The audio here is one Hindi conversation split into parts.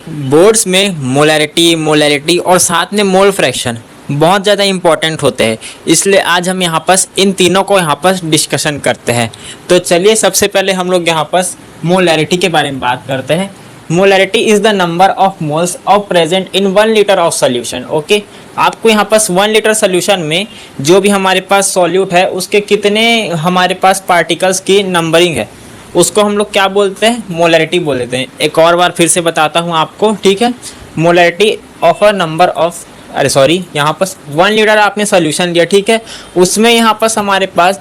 बोर्ड्स में मोलैरिटी मोलैरिटी और साथ में मोल फ्रैक्शन बहुत ज़्यादा इंपॉर्टेंट होते हैं, इसलिए आज हम यहाँ पर इन तीनों को यहाँ पर डिस्कशन करते हैं। तो चलिए सबसे पहले हम लोग यहाँ पर मोलैरिटी के बारे में बात करते हैं। Molarity is the number of moles of present in 1 litre of solution. Okay, आपको यहाँ पास 1 लीटर सोल्यूशन में जो भी हमारे पास सॉल्यूट है उसके कितने हमारे पास पार्टिकल्स की नंबरिंग है उसको हम लोग क्या बोलते हैं, मोलैरिटी बोल देते हैं। एक और बार फिर से बताता हूँ आपको, ठीक है। Molarity of a number of, अरे सॉरी, यहाँ पर 1 लीटर आपने सॉल्यूशन लिया, ठीक है। उसमें यहाँ पर हमारे पास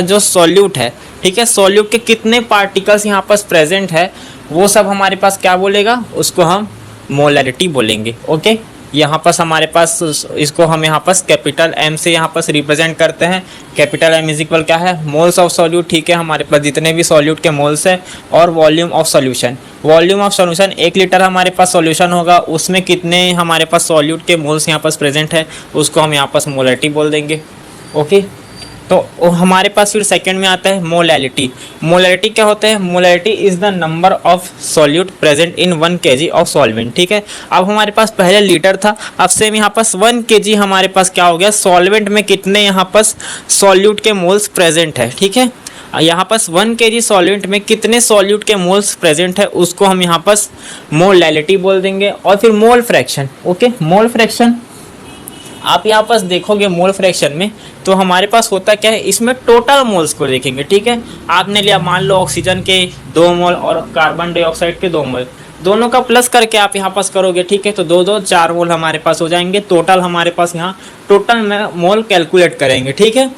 जो सॉल्यूट है, ठीक है, सॉल्यूट के कितने पार्टिकल्स यहाँ पर प्रेजेंट है वो सब हमारे पास क्या बोलेगा, उसको हम मोलैरिटी बोलेंगे। ओके, यहाँ पर हमारे पास इसको हम यहाँ पर कैपिटल एम से यहाँ पर रिप्रेजेंट करते हैं। कैपिटल एम इज इक्वल क्या है, मोल्स ऑफ सॉल्यूट, ठीक है। हमारे पास जितने भी सॉल्यूट के मोल्स है और volume of solution. Volume of solution 1 litre हमारे पास सॉल्यूशन होगा, उसमें कितने हमारे पास सॉल्यूट के मोल्स यहाँ पर प्रेजेंट है उसको हम यहाँ पर मोलैरिटी बोल देंगे। ओके, तो हमारे पास फिर सेकंड में आता है मोलैलिटी। मोलैलिटी क्या होता है, molality is the number of solute present in 1 kg of solvent, ठीक है। अब हमारे पास पहले लीटर था, अब से यहाँ पास 1 kg हमारे पास क्या हो गया, सॉल्वेंट में कितने यहाँ पास सॉल्यूट के मोल्स प्रेजेंट है, ठीक है। यहाँ पास 1 kg सॉल्वेंट में कितने सॉल्यूट के मोल्स प्रेजेंट है उसको हम यहाँ पास मोलैलिटी बोल देंगे। और फिर mole fraction. Okay, mole fraction आप यहाँ पास देखोगे मोल फ्रैक्शन में तो हमारे पास होता क्या है, इसमें टोटल मोल्स को देखेंगे, ठीक है। आपने लिया मान लो ऑक्सीजन के 2 मोल और कार्बन डाइऑक्साइड के 2 मोल, दोनों का प्लस करके आप यहाँ पास करोगे, ठीक है, तो 2 4 मोल हमारे पास हो जाएंगे। टोटल हमारे पास यहाँ टोटल में मोल कैलकुलेट करेंगे, ठीक है।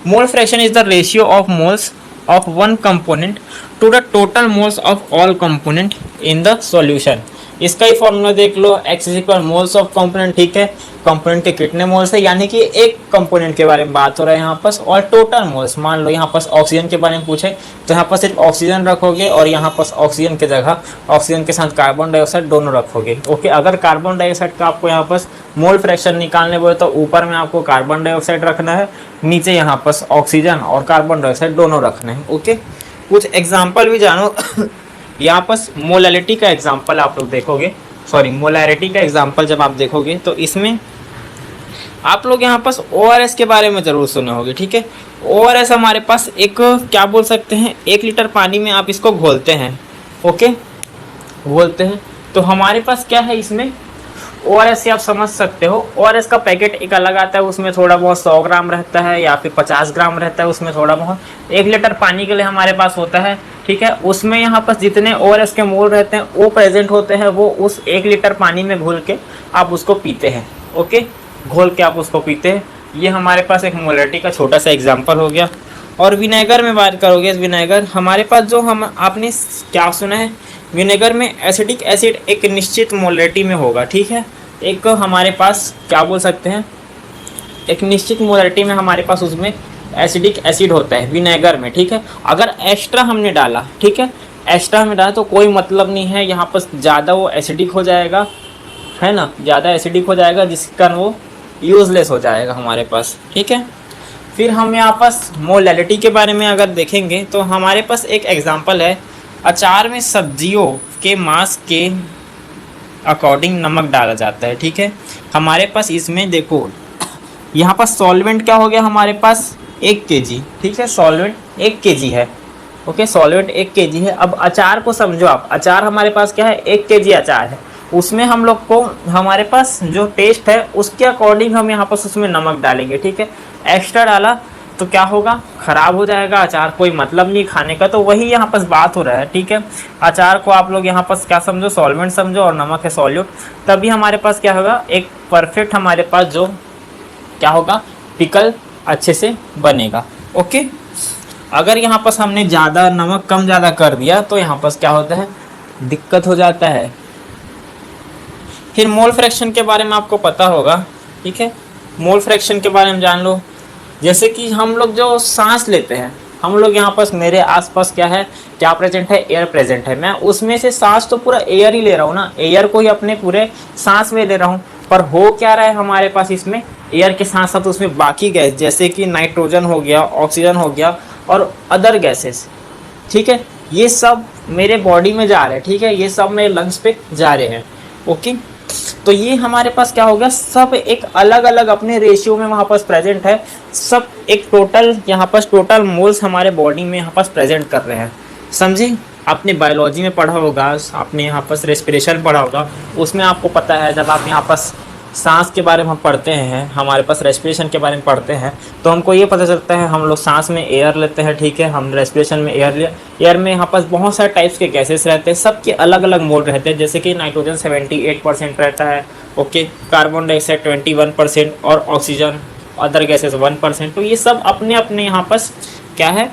Mole fraction is the ratio of moles of 1 component to the total moles of all component in the solution. इसका ही फॉर्मूला देख लो, x is equal moles of component, ठीक है। कंपोनेंट के कितने मोल्स है, यानी कि एक कंपोनेंट के बारे में बात हो रहा है यहाँ पास, और टोटल मोल्स। मान लो यहाँ पास ऑक्सीजन के बारे में पूछे तो यहाँ पर सिर्फ ऑक्सीजन रखोगे और यहाँ पास ऑक्सीजन की जगह ऑक्सीजन के साथ कार्बन डाइऑक्साइड दोनों रखोगे। ओके, अगर कार्बन डाइऑक्साइड का आपको यहाँ पास मोल फ्रैक्शन निकालने बोले तो ऊपर में आपको कार्बन डाइऑक्साइड रखना है, नीचे यहाँ पास ऑक्सीजन और कार्बन डाइऑक्साइड दोनों रखने हैं। ओके, कुछ एग्जाम्पल भी जानो यहाँ पर मोलैलिटी का एग्जांपल आप लोग देखोगे, सॉरी मोलैरिटी का एग्जांपल जब आप देखोगे तो इसमें आप लोग यहाँ पास ORS के बारे में ज़रूर सुने होंगे, ठीक है। ORS हमारे पास एक क्या बोल सकते हैं, 1 लीटर पानी में आप इसको घोलते हैं, ओके, घोलते हैं तो हमारे पास क्या है इसमें ORS से आप समझ सकते हो। ORS का पैकेट एक अलग आता है, उसमें थोड़ा बहुत 100 ग्राम रहता है या फिर 50 ग्राम रहता है, उसमें थोड़ा बहुत 1 लीटर पानी के लिए हमारे पास होता है, ठीक है। उसमें यहाँ पर जितने ORS के मोल रहते हैं वो प्रेजेंट होते हैं, वो उस 1 लीटर पानी में घोल के आप उसको पीते हैं। ओके, घोल के आप उसको पीते हैं। ये हमारे पास एक मोलैरिटी का छोटा सा एग्जाम्पल हो गया। और विनेगर में बात करोगे, विनेगर हमारे पास जो हम आपने क्या सुना है, विनेगर में एसिडिक एसिड एक निश्चित मोलैरिटी में होगा, ठीक है। एक हमारे पास क्या बोल सकते हैं, एक निश्चित मोलैरिटी में हमारे पास उसमें एसिडिक एसिड होता है विनेगर में, ठीक है। अगर एक्स्ट्रा हमने डाला, ठीक है, एक्स्ट्रा हमने डाला तो कोई मतलब नहीं है, यहाँ पर ज़्यादा वो एसिडिक हो जाएगा, है ना, ज़्यादा एसिडिक हो जाएगा जिसके कारण वो यूज़लेस हो जाएगा हमारे पास, ठीक है। फिर हम यहाँ पास मोलैलिटी के बारे में अगर देखेंगे तो हमारे पास एक एग्जांपल है, अचार में सब्जियों के मांस के अकॉर्डिंग नमक डाला जाता है, ठीक है। हमारे पास इसमें देखो यहाँ पास सॉल्वेंट क्या हो गया हमारे पास 1 kg, ठीक है, सॉल्वेंट 1 kg है। ओके, सॉल्वेंट 1 kg है। अब अचार को समझो आप, अचार हमारे पास क्या है, 1 kg अचार है, उसमें हम लोग को हमारे पास जो टेस्ट है उसके अकॉर्डिंग हम यहाँ पास उसमें नमक डालेंगे, ठीक है। एक्स्ट्रा डाला तो क्या होगा, ख़राब हो जाएगा अचार, कोई मतलब नहीं खाने का। तो वही यहाँ पास बात हो रहा है, ठीक है। अचार को आप लोग यहाँ पास क्या समझो, सॉल्वेंट समझो और नमक है सॉल्यूट, तभी हमारे पास क्या होगा, एक परफेक्ट हमारे पास जो क्या होगा, पिकल अच्छे से बनेगा। ओके, अगर यहाँ पास हमने ज़्यादा नमक कम ज़्यादा कर दिया तो यहाँ पास क्या होता है, दिक्कत हो जाता है। फिर मोल फ्रैक्शन के बारे में आपको पता होगा, ठीक है। मोल फ्रैक्शन के बारे में जान लो, जैसे कि हम लोग जो सांस लेते हैं, हम लोग यहाँ पास मेरे आसपास क्या है, क्या प्रेजेंट है, एयर प्रेजेंट है। मैं उसमें से सांस तो पूरा एयर ही ले रहा हूँ ना, एयर को ही अपने पूरे सांस में ले रहा हूँ, पर हो क्या रहा है हमारे पास इसमें, एयर के साथ साथ उसमें बाकी गैस जैसे कि नाइट्रोजन हो गया, ऑक्सीजन हो गया और अदर गैसेस, ठीक है, ये सब मेरे बॉडी में जा रहे हैं, ठीक है, ये सब मेरे लंग्स पे जा रहे हैं। ओके, तो ये हमारे पास क्या हो गया, सब एक अलग अलग अपने रेशियो में वहाँ पास प्रेजेंट है। सब एक टोटल यहाँ पास टोटल मोल्स हमारे बॉडी में यहाँ पास प्रेजेंट कर रहे हैं। समझे, आपने बायोलॉजी में पढ़ा होगा, आपने यहाँ पास रेस्पिरेशन पढ़ा होगा, उसमें आपको पता है जब आप यहाँ पास सांस के बारे में हम पढ़ते हैं, हमारे पास रेस्पिरेशन के बारे में पढ़ते हैं, तो हमको ये पता चलता है हम लोग सांस में एयर लेते हैं, ठीक है, हम रेस्पिरेशन में एयर लिया, एयर में यहाँ पास बहुत सारे टाइप्स के गैसेस रहते हैं, सबके अलग अलग मोड रहते हैं। जैसे कि नाइट्रोजन 78% रहता है, ओके, कार्बन डाइऑक्साइड 21% और ऑक्सीजन अदर गैसेस 1%। तो ये सब अपने अपने यहाँ पास क्या है,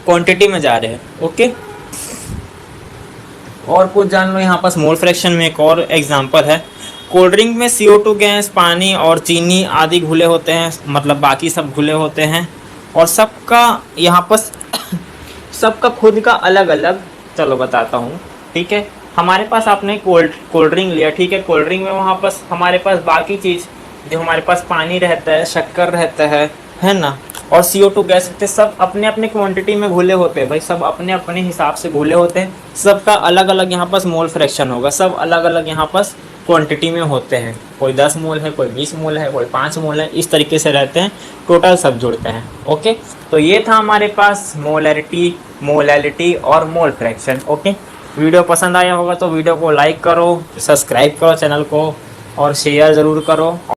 क्वांटिटी में जा रहे हैं। ओके, और कुछ जान लो यहाँ पास मोल फ्रैक्शन में एक और एग्जांपल है, कोल्ड ड्रिंक में CO2 गैस, पानी और चीनी आदि घुले होते हैं, मतलब बाकी सब घुले होते हैं, और सबका यहाँ पर सबका खुद का अलग अलग, चलो बताता हूँ, ठीक है। हमारे पास आपने कोल्ड ड्रिंक लिया, ठीक है, कोल्ड ड्रिंक में वहाँ पास हमारे पास बाकी चीज़ जो हमारे पास पानी रहता है, शक्कर रहता है ना, और CO2 गैस रहते हैं, सब अपने अपने क्वांटिटी में घुले होते हैं भाई, सब अपने अपने हिसाब से घुले होते हैं, सबका अलग अलग यहाँ पास मोल फ्रैक्शन होगा, सब अलग अलग यहाँ पास क्वांटिटी में होते हैं, कोई 10 मोल है, कोई 20 मोल है, कोई 5 मोल है, इस तरीके से रहते हैं, टोटल सब जुड़ते हैं। ओके, तो ये था हमारे पास मोलैरिटी, मोलैलिटी और मोल फ्रैक्शन। ओके, वीडियो पसंद आया होगा तो वीडियो को लाइक करो, सब्सक्राइब करो चैनल को, और शेयर ज़रूर करो।